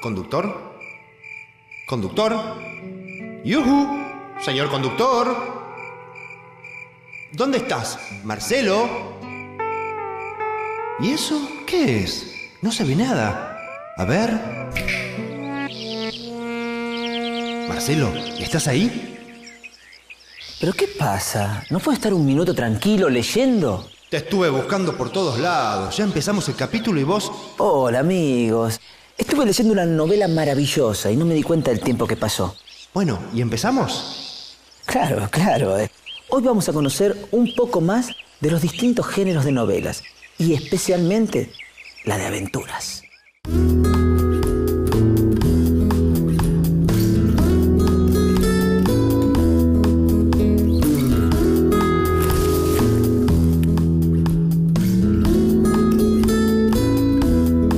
¿Conductor? ¿Conductor? ¡Yujú! ¡Señor conductor! ¿Dónde estás, Marcelo? ¿Y eso qué es? No se ve nada. A ver... Marcelo, ¿estás ahí? ¿Pero qué pasa? ¿No puedo estar un minuto tranquilo leyendo? Te estuve buscando por todos lados. Ya empezamos el capítulo y vos... Hola, amigos. Estuve leyendo una novela maravillosa y no me di cuenta del tiempo que pasó. Bueno, ¿y empezamos? Claro. Hoy vamos a conocer un poco más de los distintos géneros de novelas y especialmente la de aventuras.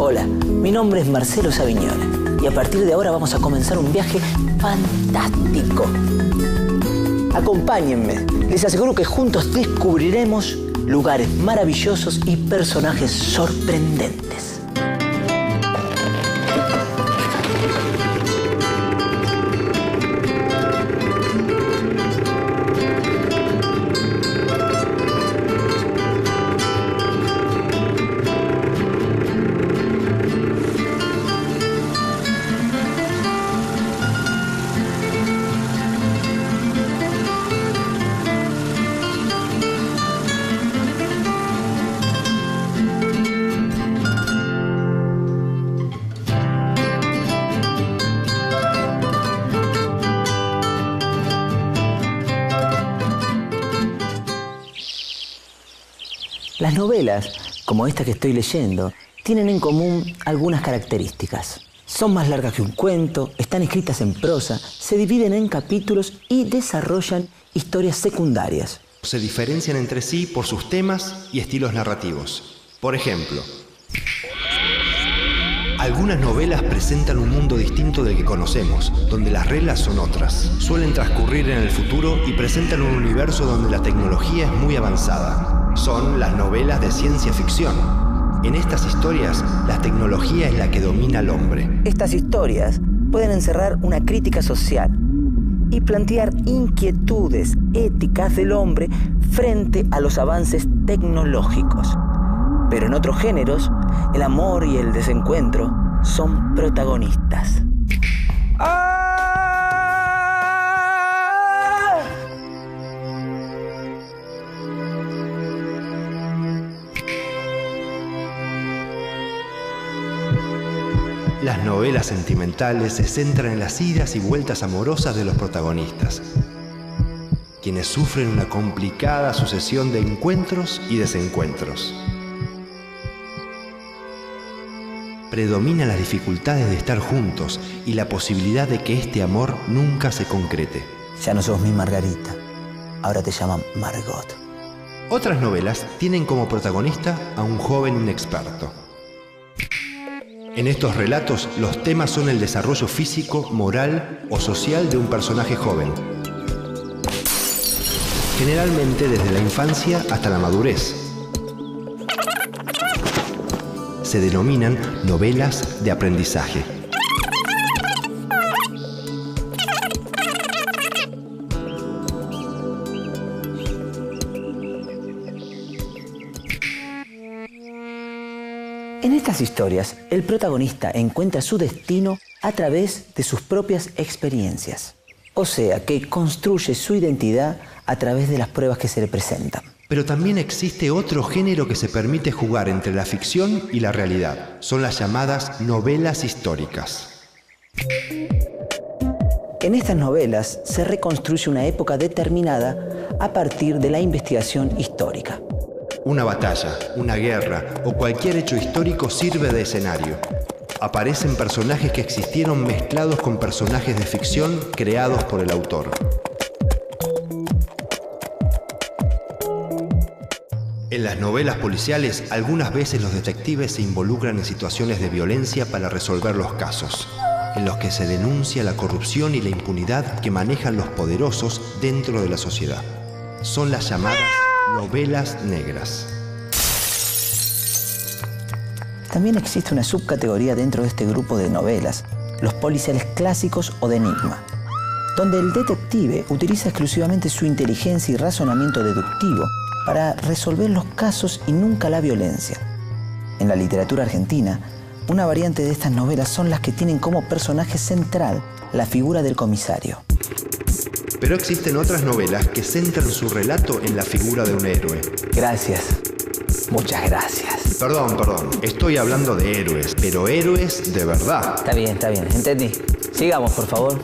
Hola, mi nombre es Marcelo Savignone y a partir de ahora vamos a comenzar un viaje fantástico. Acompáñenme, les aseguro que juntos descubriremos lugares maravillosos y personajes sorprendentes. Las novelas, como esta que estoy leyendo, tienen en común algunas características. Son más largas que un cuento, están escritas en prosa, se dividen en capítulos y desarrollan historias secundarias. Se diferencian entre sí por sus temas y estilos narrativos. Por ejemplo, algunas novelas presentan un mundo distinto del que conocemos, donde las reglas son otras. Suelen transcurrir en el futuro y presentan un universo donde la tecnología es muy avanzada. Son las novelas de ciencia ficción. En estas historias, la tecnología es la que domina al hombre. Estas historias pueden encerrar una crítica social y plantear inquietudes éticas del hombre frente a los avances tecnológicos. Pero en otros géneros, el amor y el desencuentro son protagonistas. Las novelas sentimentales se centran en las idas y vueltas amorosas de los protagonistas, quienes sufren una complicada sucesión de encuentros y desencuentros. Predominan las dificultades de estar juntos y la posibilidad de que este amor nunca se concrete. Ya no sos mi Margarita, ahora te llaman Margot. Otras novelas tienen como protagonista a un joven inexperto. En estos relatos, los temas son el desarrollo físico, moral o social de un personaje joven, generalmente desde la infancia hasta la madurez. Se denominan novelas de aprendizaje. En estas historias, el protagonista encuentra su destino a través de sus propias experiencias. O sea, que construye su identidad a través de las pruebas que se le presentan. Pero también existe otro género que se permite jugar entre la ficción y la realidad. Son las llamadas novelas históricas. En estas novelas se reconstruye una época determinada a partir de la investigación histórica. Una batalla, una guerra o cualquier hecho histórico sirve de escenario. Aparecen personajes que existieron mezclados con personajes de ficción creados por el autor. En las novelas policiales, algunas veces los detectives se involucran en situaciones de violencia para resolver los casos, en los que se denuncia la corrupción y la impunidad que manejan los poderosos dentro de la sociedad. Son las llamadas novelas negras. También existe una subcategoría dentro de este grupo de novelas, los policiales clásicos o de enigma, donde el detective utiliza exclusivamente su inteligencia y razonamiento deductivo para resolver los casos y nunca la violencia. En la literatura argentina, una variante de estas novelas son las que tienen como personaje central la figura del comisario. Pero existen otras novelas que centran su relato en la figura de un héroe. Gracias. Muchas gracias. Perdón. Estoy hablando de héroes, pero héroes de verdad. Está bien. Entendí. Sigamos, por favor.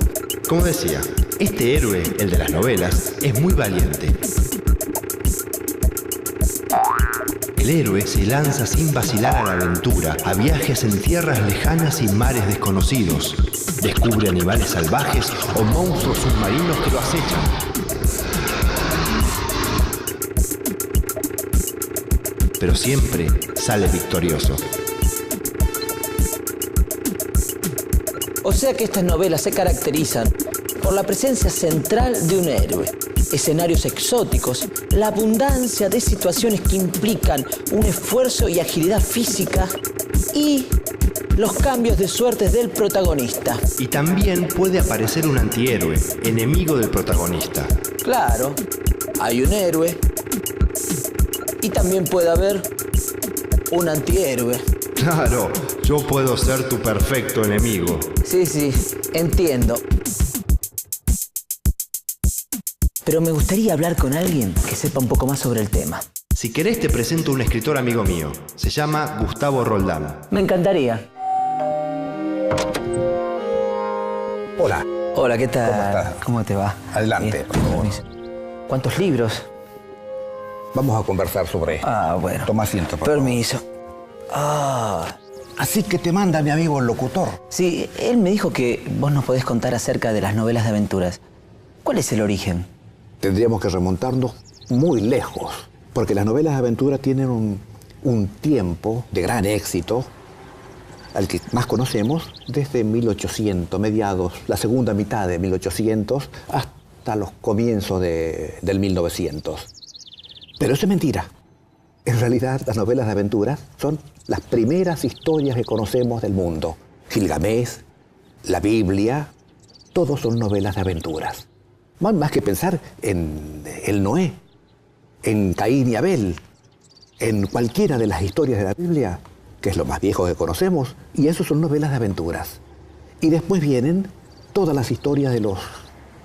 Como decía, este héroe, el de las novelas, es muy valiente. El héroe se lanza sin vacilar a la aventura, a viajes en tierras lejanas y mares desconocidos. Descubre animales salvajes o monstruos submarinos que lo acechan. Pero siempre sale victorioso. O sea que estas novelas se caracterizan por la presencia central de un héroe, escenarios exóticos, la abundancia de situaciones que implican un esfuerzo y agilidad física y los cambios de suertes del protagonista. Y también puede aparecer un antihéroe, enemigo del protagonista. Claro, hay un héroe y también puede haber un antihéroe. Claro, yo puedo ser tu perfecto enemigo. Sí, entiendo. Pero me gustaría hablar con alguien que sepa un poco más sobre el tema. Si querés te presento un escritor amigo mío. Se llama Gustavo Roldán. Me encantaría. Hola. Hola, ¿qué tal? ¿Cómo estás? ¿Cómo te va? Adelante, por favor. ¿Cuántos libros? Vamos a conversar sobre esto. Bueno. Toma asiento, por favor. Permiso. Así que te manda mi amigo el locutor. Sí, él me dijo que vos nos podés contar acerca de las novelas de aventuras. ¿Cuál es el origen? Tendríamos que remontarnos muy lejos, porque las novelas de aventura tienen un tiempo de gran éxito, al que más conocemos, desde 1800, mediados, la segunda mitad de 1800, hasta los comienzos del 1900. Pero eso es mentira. En realidad, las novelas de aventuras son las primeras historias que conocemos del mundo. Gilgamesh, la Biblia, todos son novelas de aventuras. Más que pensar en el Noé, en Caín y Abel, en cualquiera de las historias de la Biblia, que es lo más viejo que conocemos, y eso son novelas de aventuras. Y después vienen todas las historias de los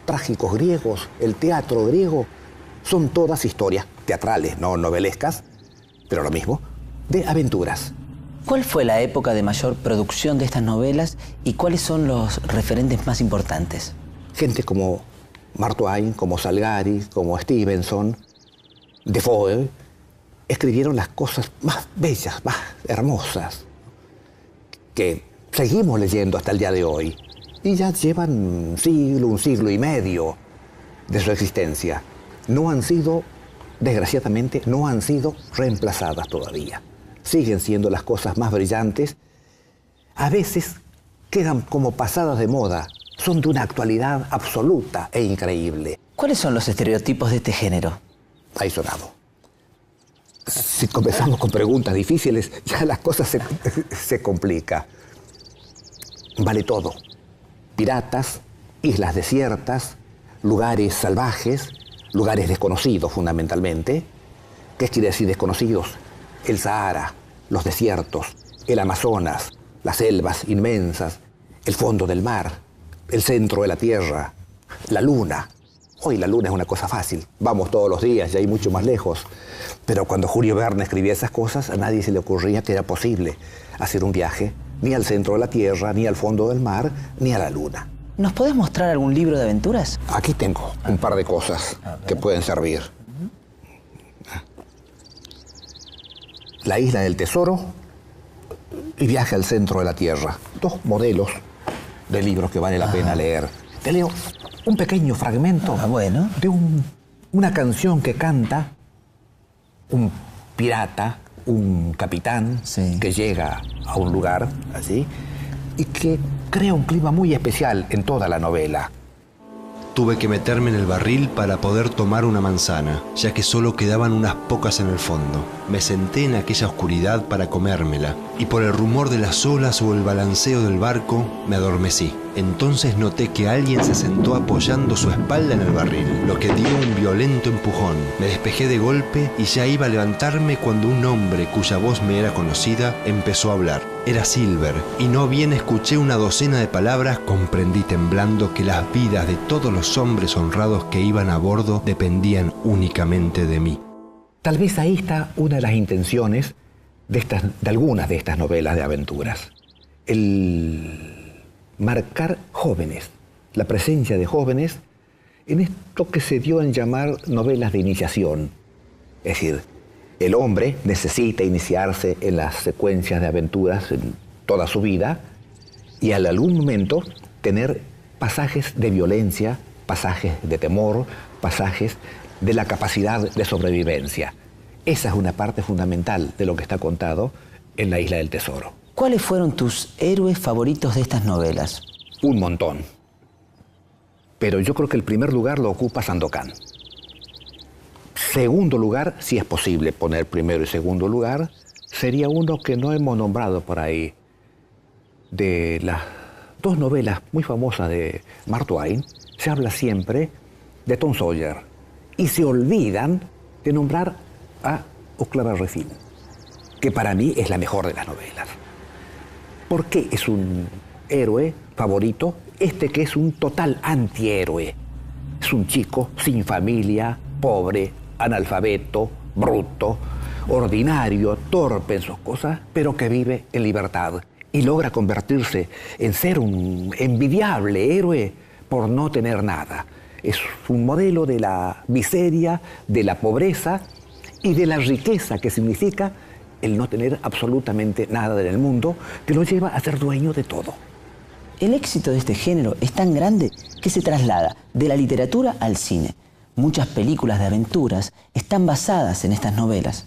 trágicos griegos, el teatro griego, son todas historias teatrales, no novelescas, pero lo mismo, de aventuras. ¿Cuál fue la época de mayor producción de estas novelas y cuáles son los referentes más importantes? Gente como Mark Twain, como Salgari, como Stevenson, Defoe, escribieron las cosas más bellas, más hermosas, que seguimos leyendo hasta el día de hoy. Y ya llevan un siglo y medio de su existencia. No han sido, desgraciadamente, no han sido reemplazadas todavía. Siguen siendo las cosas más brillantes. A veces quedan como pasadas de moda. Son de una actualidad absoluta e increíble. ¿Cuáles son los estereotipos de este género? Ahí sonado. Si comenzamos con preguntas difíciles, ya las cosas se complican. Vale todo. Piratas, islas desiertas, lugares salvajes, lugares desconocidos fundamentalmente. ¿Qué quiere decir desconocidos? El Sahara, los desiertos, el Amazonas, las selvas inmensas, el fondo del mar, el centro de la Tierra, la Luna. Hoy la Luna es una cosa fácil. Vamos todos los días y hay mucho más lejos. Pero cuando Julio Verne escribía esas cosas, a nadie se le ocurría que era posible hacer un viaje ni al centro de la Tierra, ni al fondo del mar, ni a la Luna. ¿Nos podés mostrar algún libro de aventuras? Aquí tengo un par de cosas que pueden servir. La isla del tesoro y Viaje al centro de la Tierra. Dos modelos de libros que vale la pena leer. Te leo un pequeño fragmento de una canción que canta un pirata, un capitán que llega a un lugar así y que crea un clima muy especial en toda la novela. Tuve que meterme en el barril para poder tomar una manzana, ya que solo quedaban unas pocas en el fondo. Me senté en aquella oscuridad para comérmela, y por el rumor de las olas o el balanceo del barco, me adormecí. Entonces noté que alguien se sentó apoyando su espalda en el barril, lo que dio un violento empujón. Me despejé de golpe y ya iba a levantarme cuando un hombre cuya voz me era conocida empezó a hablar. Era Silver, y no bien escuché una docena de palabras, comprendí temblando que las vidas de todos los hombres honrados que iban a bordo dependían únicamente de mí. Tal vez ahí está una de las intenciones de algunas de estas novelas de aventuras. El marcar jóvenes, la presencia de jóvenes en esto que se dio en llamar novelas de iniciación. Es decir, el hombre necesita iniciarse en las secuencias de aventuras en toda su vida y en algún momento tener pasajes de violencia, pasajes de temor, pasajes de la capacidad de sobrevivencia. Esa es una parte fundamental de lo que está contado en La Isla del Tesoro. ¿Cuáles fueron tus héroes favoritos de estas novelas? Un montón. Pero yo creo que el primer lugar lo ocupa Sandokan. Segundo lugar, si es posible poner primero y segundo lugar, sería uno que no hemos nombrado por ahí. De las dos novelas muy famosas de Mark Twain, se habla siempre de Tom Sawyer y se olvidan de nombrar a Huckleberry Finn, que para mí es la mejor de las novelas. ¿Por qué es un héroe favorito? Este que es un total antihéroe. Es un chico sin familia, pobre, analfabeto, bruto, ordinario, torpe en sus cosas, pero que vive en libertad y logra convertirse en ser un envidiable héroe por no tener nada. Es un modelo de la miseria, de la pobreza y de la riqueza que significa el no tener absolutamente nada en el mundo, que lo lleva a ser dueño de todo. El éxito de este género es tan grande que se traslada de la literatura al cine. Muchas películas de aventuras están basadas en estas novelas.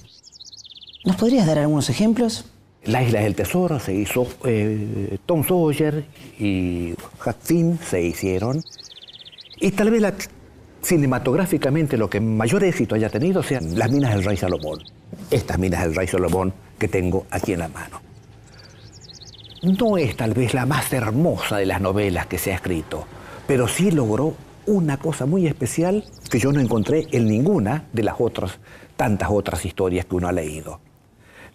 ¿Nos podrías dar algunos ejemplos? La Isla del Tesoro se hizo, Tom Sawyer y Huck Finn se hicieron. Y tal vez cinematográficamente lo que mayor éxito haya tenido sean las minas del rey Salomón. Estas minas del rey Salomón que tengo aquí en la mano. No es tal vez la más hermosa de las novelas que se ha escrito, pero sí logró una cosa muy especial que yo no encontré en ninguna de las tantas otras historias que uno ha leído.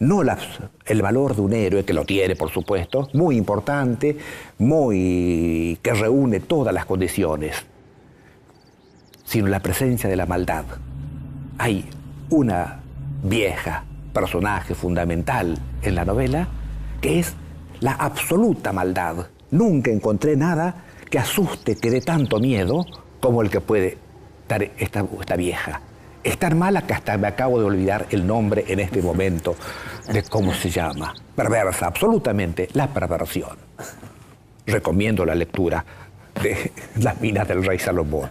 No el valor de un héroe, que lo tiene, por supuesto, muy importante, que reúne todas las condiciones, sino la presencia de la maldad. Hay una vieja personaje fundamental en la novela que es la absoluta maldad. Nunca encontré nada que asuste, que dé tanto miedo como el que puede dar esta vieja. Es tan mala que hasta me acabo de olvidar el nombre en este momento de cómo se llama. Perversa, absolutamente, la perversión. Recomiendo la lectura de Las minas del rey Salomón.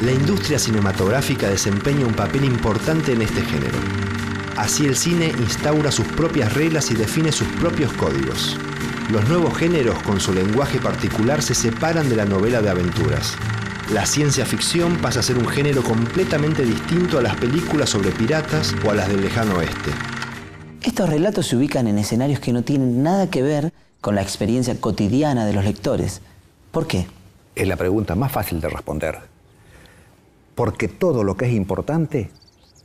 La industria cinematográfica desempeña un papel importante en este género. Así el cine instaura sus propias reglas y define sus propios códigos. Los nuevos géneros, con su lenguaje particular, se separan de la novela de aventuras. La ciencia ficción pasa a ser un género completamente distinto a las películas sobre piratas o a las del lejano oeste. Estos relatos se ubican en escenarios que no tienen nada que ver con la experiencia cotidiana de los lectores. ¿Por qué? Es la pregunta más fácil de responder. Porque todo lo que es importante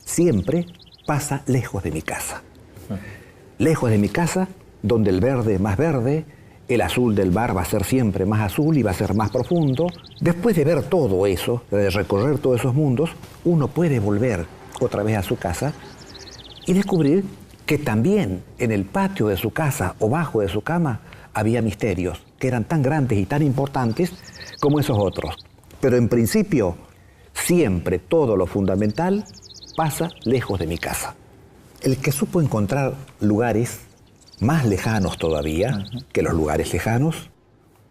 siempre pasa lejos de mi casa. Lejos de mi casa, donde el verde es más verde, el azul del mar va a ser siempre más azul y va a ser más profundo. Después de ver todo eso, de recorrer todos esos mundos, uno puede volver otra vez a su casa y descubrir que también en el patio de su casa o bajo de su cama había misterios que eran tan grandes y tan importantes como esos otros. Pero en principio, siempre todo lo fundamental pasa lejos de mi casa. El que supo encontrar lugares más lejanos todavía que los lugares lejanos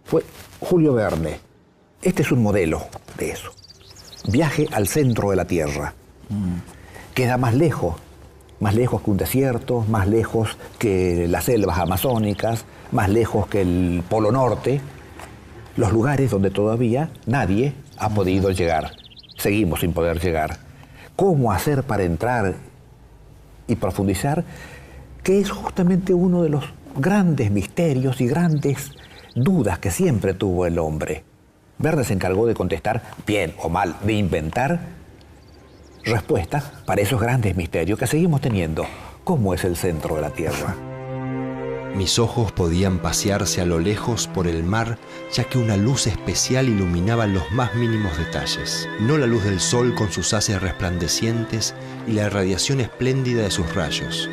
fue Julio Verne. Este es un modelo de eso. Viaje al centro de la Tierra. Queda más lejos que un desierto, más lejos que las selvas amazónicas, más lejos que el Polo Norte, los lugares donde todavía nadie ha podido llegar. Seguimos sin poder llegar. cómo hacer para entrar y profundizar, que es justamente uno de los grandes misterios y grandes dudas que siempre tuvo el hombre. Verne se encargó de contestar, bien o mal, de inventar respuestas para esos grandes misterios que seguimos teniendo. ¿Cómo es el centro de la Tierra? Mis ojos podían pasearse a lo lejos por el mar, ya que una luz especial iluminaba los más mínimos detalles. No la luz del sol con sus haces resplandecientes y la irradiación espléndida de sus rayos,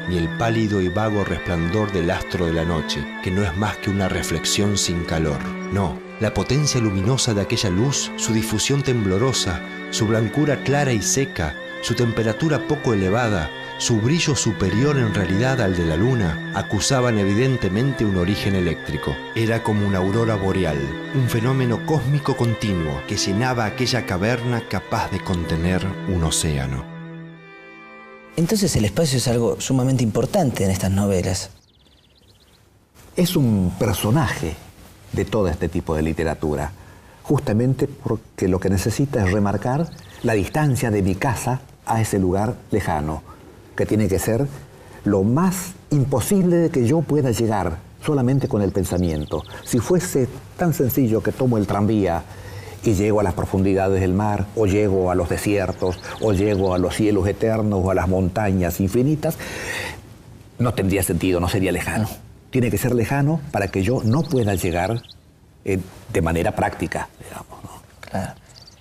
ni el pálido y vago resplandor del astro de la noche, que no es más que una reflexión sin calor. No, la potencia luminosa de aquella luz, su difusión temblorosa, su blancura clara y seca, su temperatura poco elevada, su brillo superior en realidad al de la luna, acusaban evidentemente un origen eléctrico. Era como una aurora boreal, un fenómeno cósmico continuo que llenaba aquella caverna capaz de contener un océano. Entonces el espacio es algo sumamente importante en estas novelas. Es un personaje de todo este tipo de literatura, justamente porque lo que necesita es remarcar la distancia de mi casa a ese lugar lejano, que tiene que ser lo más imposible de que yo pueda llegar solamente con el pensamiento. Si fuese tan sencillo que tomo el tranvía y llego a las profundidades del mar, o llego a los desiertos, o llego a los cielos eternos, o a las montañas infinitas, no tendría sentido, no sería lejano. Tiene que ser lejano para que yo no pueda llegar de manera práctica, digamos, ¿no? Claro.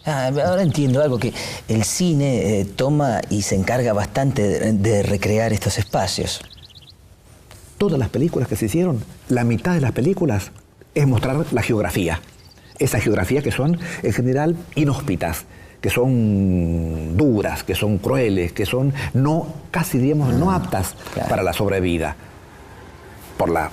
Ahora entiendo algo, que el cine toma y se encarga bastante de recrear estos espacios. Todas las películas que se hicieron, la mitad de las películas es mostrar la geografía. Esa geografía que son, en general, inhóspitas, que son duras, que son crueles, que son casi digamos, no aptas para la sobrevida. Por la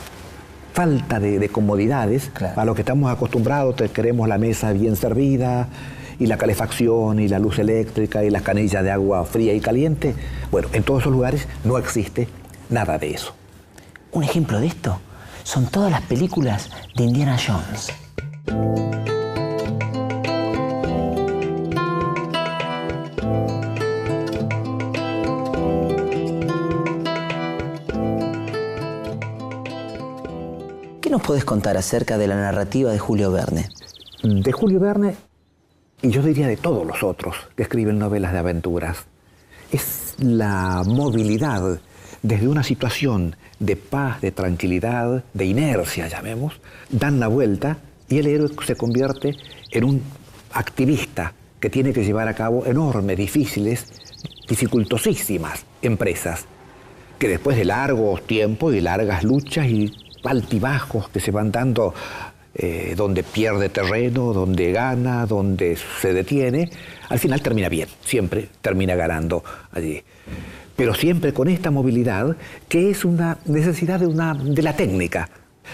falta de comodidades, a lo que estamos acostumbrados, queremos la mesa bien servida, y la calefacción, y la luz eléctrica, y las canillas de agua fría y caliente. Bueno, en todos esos lugares no existe nada de eso. Un ejemplo de esto son todas las películas de Indiana Jones. ¿Qué nos podés contar acerca de la narrativa de Julio Verne? De Julio Verne, y yo diría de todos los otros que escriben novelas de aventuras, es la movilidad desde una situación de paz, de tranquilidad, de inercia, llamemos, dan la vuelta y el héroe se convierte en un activista que tiene que llevar a cabo enormes, difíciles, dificultosísimas empresas, que después de largos tiempos y largas luchas y altibajos que se van dando, donde pierde terreno, donde gana, donde se detiene, al final termina bien, siempre termina ganando allí. Pero siempre con esta movilidad que es una necesidad de la técnica.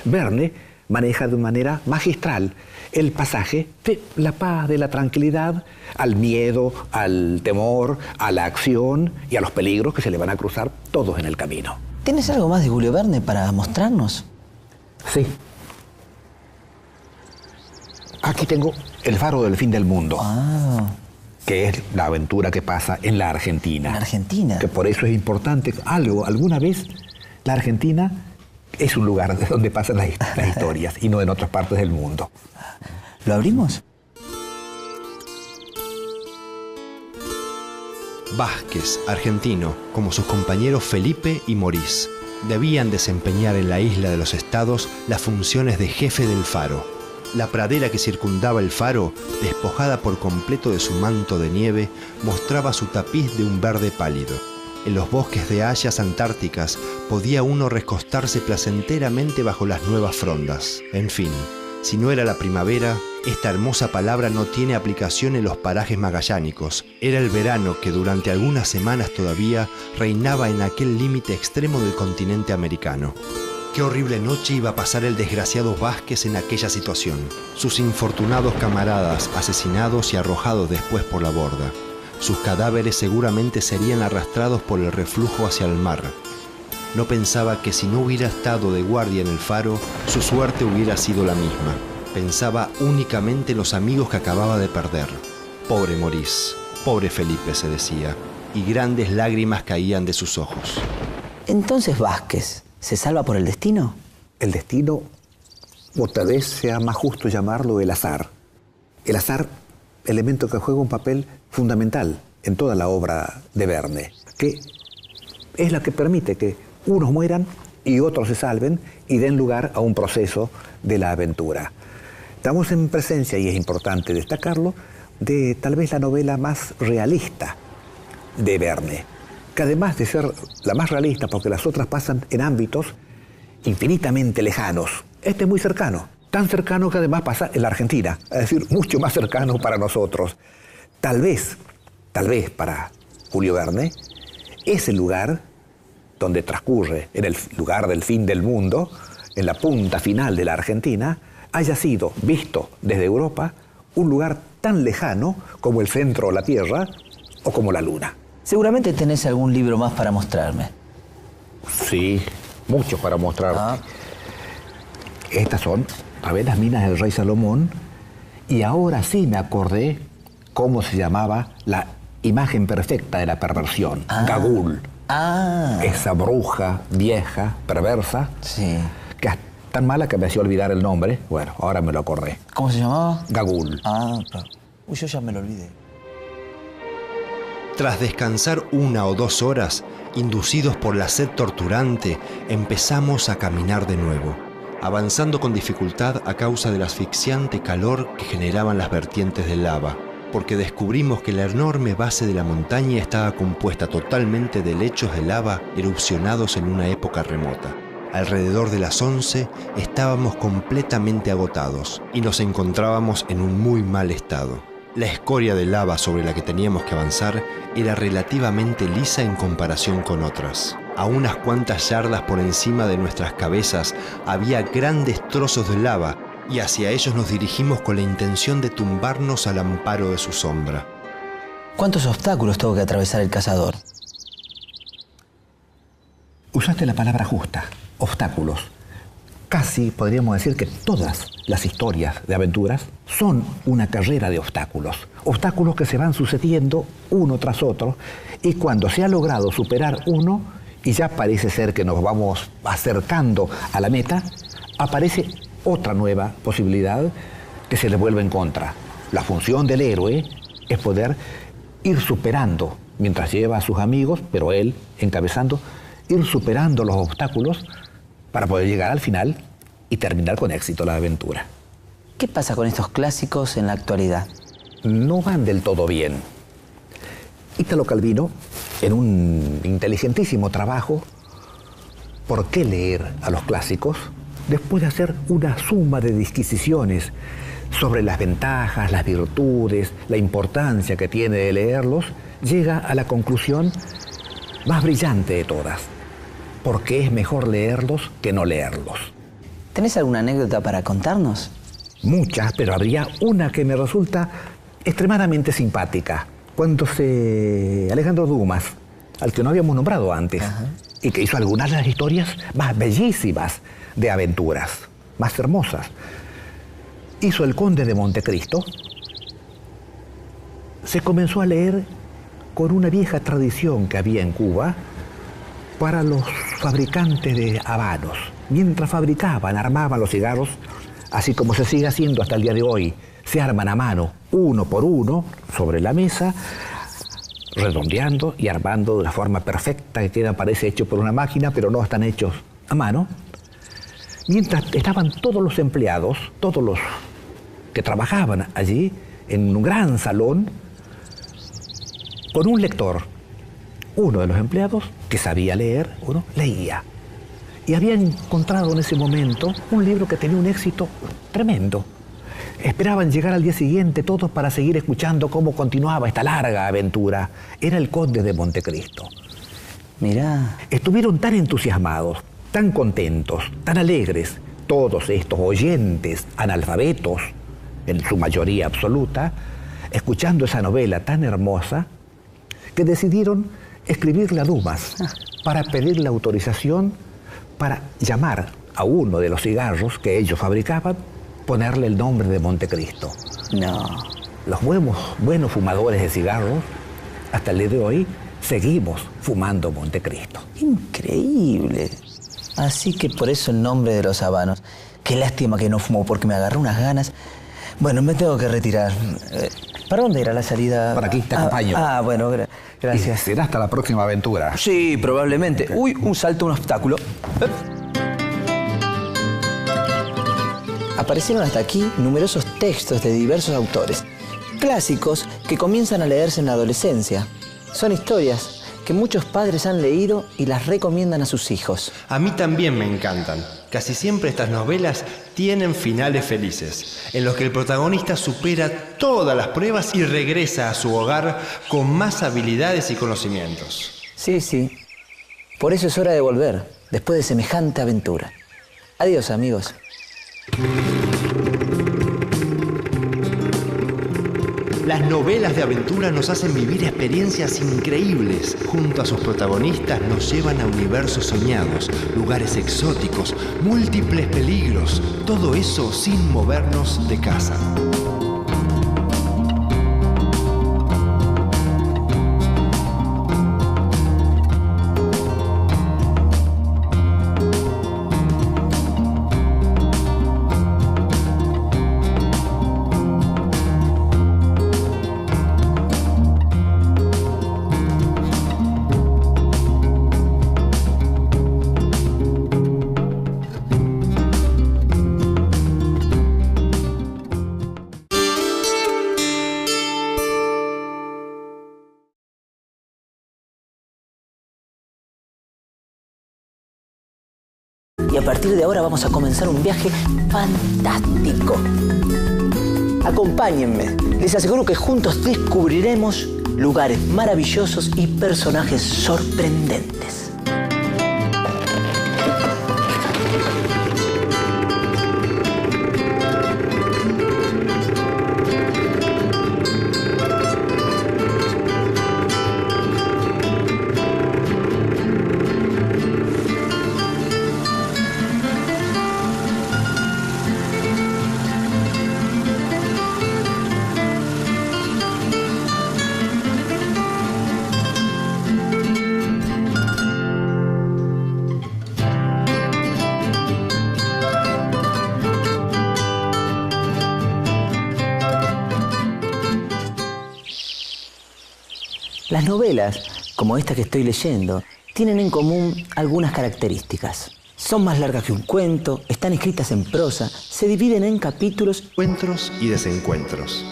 Verne maneja de manera magistral el pasaje de la paz, de la tranquilidad, al miedo, al temor, a la acción y a los peligros que se le van a cruzar todos en el camino. ¿Tienes algo más de Julio Verne para mostrarnos? Sí. Aquí tengo El faro del fin del mundo, que es la aventura que pasa en la Argentina. ¿En Argentina? Que por eso es importante. Alguna vez, la Argentina es un lugar donde pasan las historias y no en otras partes del mundo. ¿Lo abrimos? Vázquez, argentino, como sus compañeros Felipe y Morís, debían desempeñar en la isla de los Estados las funciones de jefe del faro. La pradera que circundaba el faro, despojada por completo de su manto de nieve, mostraba su tapiz de un verde pálido. En los bosques de hayas antárticas podía uno recostarse placenteramente bajo las nuevas frondas. En fin, si no era la primavera, esta hermosa palabra no tiene aplicación en los parajes magallánicos. Era el verano que durante algunas semanas todavía reinaba en aquel límite extremo del continente americano. Qué horrible noche iba a pasar el desgraciado Vázquez en aquella situación. Sus infortunados camaradas asesinados y arrojados después por la borda. Sus cadáveres seguramente serían arrastrados por el reflujo hacia el mar. No pensaba que si no hubiera estado de guardia en el faro, su suerte hubiera sido la misma. Pensaba únicamente en los amigos que acababa de perder. Pobre Morís. Pobre Felipe, se decía, y grandes lágrimas caían de sus ojos. Entonces Vázquez, ¿se salva por el destino? El destino, o tal vez sea más justo llamarlo el azar. El azar, elemento que juega un papel fundamental en toda la obra de Verne, que es la que permite que unos mueran y otros se salven y den lugar a un proceso de la aventura. Estamos en presencia, y es importante destacarlo, de tal vez la novela más realista de Verne, que además de ser la más realista, porque las otras pasan en ámbitos infinitamente lejanos, este es muy cercano, tan cercano que además pasa en la Argentina, es decir, mucho más cercano para nosotros. Tal vez para Julio Verne, ese lugar donde transcurre, en el lugar del fin del mundo, en la punta final de la Argentina, haya sido visto desde Europa un lugar tan lejano como el centro de la Tierra o como la Luna. Seguramente tenés algún libro más para mostrarme. Sí, muchos para mostrar. Estas son, a ver, las minas del rey Salomón, y ahora sí me acordé cómo se llamaba la imagen perfecta de la perversión, Gagul. Esa bruja vieja, perversa, sí, que es tan mala que me hacía olvidar el nombre. Bueno, ahora me lo acordé. ¿Cómo se llamaba? Gagul. Claro. Uy, yo ya me lo olvidé. Tras descansar 1 o 2 horas, inducidos por la sed torturante, empezamos a caminar de nuevo, avanzando con dificultad a causa del asfixiante calor que generaban las vertientes de lava, porque descubrimos que la enorme base de la montaña estaba compuesta totalmente de lechos de lava erupcionados en una época remota. Alrededor de las 11 estábamos completamente agotados y nos encontrábamos en un muy mal estado. La escoria de lava sobre la que teníamos que avanzar era relativamente lisa en comparación con otras. A unas cuantas yardas por encima de nuestras cabezas había grandes trozos de lava y hacia ellos nos dirigimos con la intención de tumbarnos al amparo de su sombra. ¿Cuántos obstáculos tuvo que atravesar el cazador? Usaste la palabra justa, obstáculos. Casi podríamos decir que todas las historias de aventuras son una carrera de obstáculos. Obstáculos que se van sucediendo uno tras otro, y cuando se ha logrado superar uno y ya parece ser que nos vamos acercando a la meta, aparece otra nueva posibilidad que se le vuelve en contra. La función del héroe es poder ir superando, mientras lleva a sus amigos, pero él encabezando, ir superando los obstáculos para poder llegar al final y terminar con éxito la aventura. ¿Qué pasa con estos clásicos en la actualidad? No van del todo bien. Italo Calvino, en un inteligentísimo trabajo, ¿Por qué leer a los clásicos?, después de hacer una suma de disquisiciones sobre las ventajas, las virtudes, la importancia que tiene de leerlos, llega a la conclusión más brillante de todas: porque es mejor leerlos que no leerlos. ¿Tenés alguna anécdota para contarnos? Muchas, pero habría una que me resulta extremadamente simpática. Cuando Alejandro Dumas, al que no habíamos nombrado antes, y que hizo algunas de las historias más bellísimas de aventuras, más hermosas, hizo El Conde de Montecristo, se comenzó a leer con una vieja tradición que había en Cuba para los fabricantes de habanos. Mientras fabricaban, armaban los cigarros, así como se sigue haciendo hasta el día de hoy. Se arman a mano, uno por uno, sobre la mesa, redondeando y armando de la forma perfecta que queda, parece hecho por una máquina, pero no están hechos a mano. Mientras estaban todos los empleados, todos los que trabajaban allí, en un gran salón, con un lector. Uno de los empleados, que sabía leer, uno leía. Y había encontrado en ese momento un libro que tenía un éxito tremendo. Esperaban llegar al día siguiente todos para seguir escuchando cómo continuaba esta larga aventura. Era El Conde de Montecristo. Mirá. Estuvieron tan entusiasmados, tan contentos, tan alegres, todos estos oyentes analfabetos, en su mayoría absoluta, escuchando esa novela tan hermosa, que decidieron escribirle a Dumas para pedirle autorización para llamar a uno de los cigarros que ellos fabricaban, ponerle el nombre de Montecristo. No. los buenos fumadores de cigarros, hasta el día de hoy, seguimos fumando Montecristo. Increíble. Así que por eso el nombre de los habanos. Qué lástima que no fumo porque me agarró unas ganas. Bueno, me tengo que retirar. ¿Para dónde irá la salida? Por aquí, te acompaño. Bueno, gracias. Será hasta la próxima aventura. Sí, probablemente. Uy, un salto, un obstáculo. Aparecieron hasta aquí numerosos textos de diversos autores, clásicos que comienzan a leerse en la adolescencia. Son historias que muchos padres han leído y las recomiendan a sus hijos. A mí también me encantan. Casi siempre estas novelas tienen finales felices, en los que el protagonista supera todas las pruebas y regresa a su hogar con más habilidades y conocimientos. Sí. Por eso es hora de volver, después de semejante aventura. Adiós, amigos. Las novelas de aventura nos hacen vivir experiencias increíbles. Junto a sus protagonistas nos llevan a universos soñados, lugares exóticos, múltiples peligros. Todo eso sin movernos de casa. Y a partir de ahora vamos a comenzar un viaje fantástico. Acompáñenme. Les aseguro que juntos descubriremos lugares maravillosos y personajes sorprendentes. Las novelas, como esta que estoy leyendo, tienen en común algunas características. Son más largas que un cuento, están escritas en prosa, se dividen en capítulos, Encuentros y desencuentros.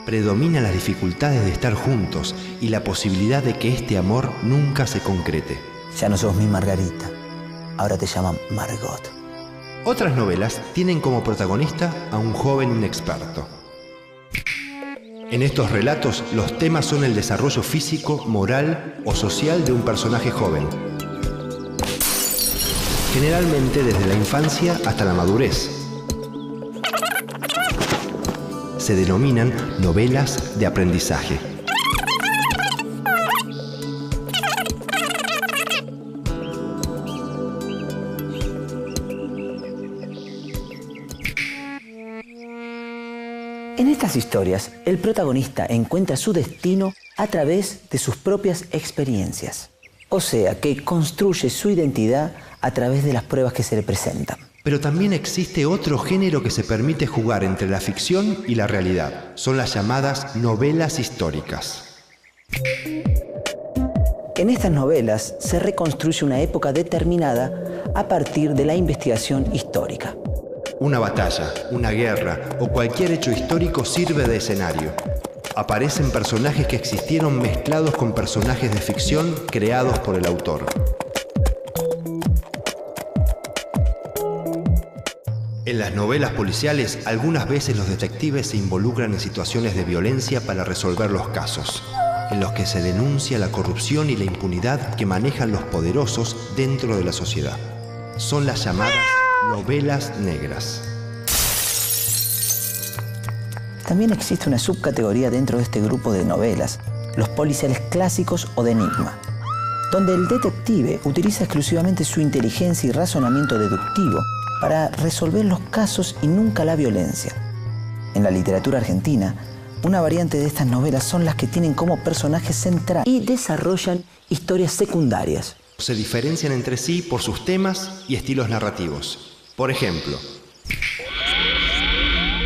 Predominan las dificultades de estar juntos y la posibilidad de que este amor nunca se concrete. Ya no sos mi Margarita, ahora te llaman Margot. Otras novelas tienen como protagonista a un joven inexperto. En estos relatos, los temas son el desarrollo físico, moral o social de un personaje joven. Generalmente desde la infancia hasta la madurez. Se denominan novelas de aprendizaje. En estas historias, el protagonista encuentra su destino a través de sus propias experiencias. O sea, que construye su identidad a través de las pruebas que se le presentan. Pero también existe otro género que se permite jugar entre la ficción y la realidad. Son las llamadas novelas históricas. En estas novelas se reconstruye una época determinada a partir de la investigación histórica. Una batalla, una guerra o cualquier hecho histórico sirve de escenario. Aparecen personajes que existieron mezclados con personajes de ficción creados por el autor. En las novelas policiales, algunas veces los detectives se involucran en situaciones de violencia para resolver los casos, en los que se denuncia la corrupción y la impunidad que manejan los poderosos dentro de la sociedad. Son las llamadas novelas negras. También existe una subcategoría dentro de este grupo de novelas, los policiales clásicos o de enigma, donde el detective utiliza exclusivamente su inteligencia y razonamiento deductivo para resolver los casos y nunca la violencia. En la literatura argentina, una variante de estas novelas son las que tienen como personajes centrales y desarrollan historias secundarias. Se diferencian entre sí por sus temas y estilos narrativos. Por ejemplo,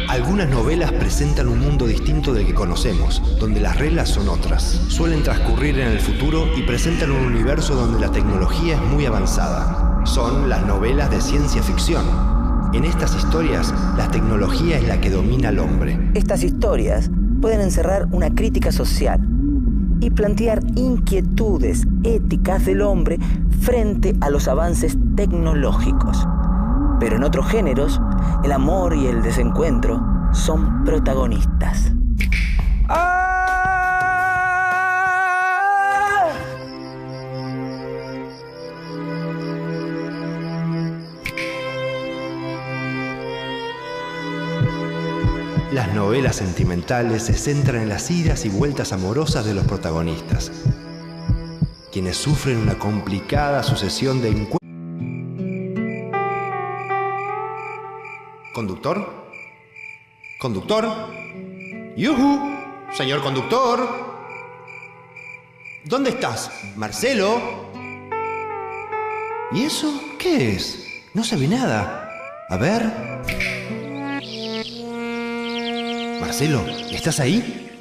algunas novelas presentan un mundo distinto del que conocemos, donde las reglas son otras. Suelen transcurrir en el futuro y presentan un universo donde la tecnología es muy avanzada. Son las novelas de ciencia ficción. En estas historias, la tecnología es la que domina al hombre. Estas historias pueden encerrar una crítica social y plantear inquietudes éticas del hombre frente a los avances tecnológicos. Pero en otros géneros, el amor y el desencuentro son protagonistas. Las novelas sentimentales se centran en las idas y vueltas amorosas de los protagonistas, quienes sufren una complicada sucesión de encuentros. ¿Conductor? ¿Conductor? ¡Yujú! ¡Señor conductor! ¿Dónde estás? ¿Marcelo? ¿Y eso qué es? No se ve nada. A ver. Marcelo, ¿estás ahí?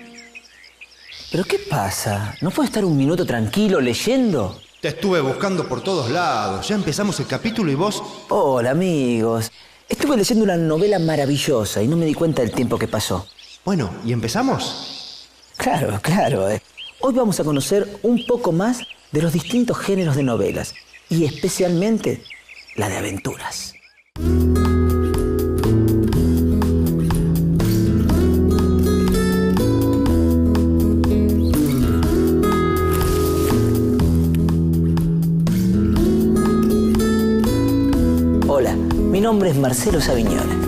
¿Pero qué pasa? ¿No puede estar un minuto tranquilo leyendo? Te estuve buscando por todos lados. Ya empezamos el capítulo y vos... Hola, amigos. Estuve leyendo una novela maravillosa y no me di cuenta del tiempo que pasó. Bueno, ¿y empezamos? Claro. Hoy vamos a conocer un poco más de los distintos géneros de novelas y especialmente la de aventuras. Hola, mi nombre es Marcelo Savignone.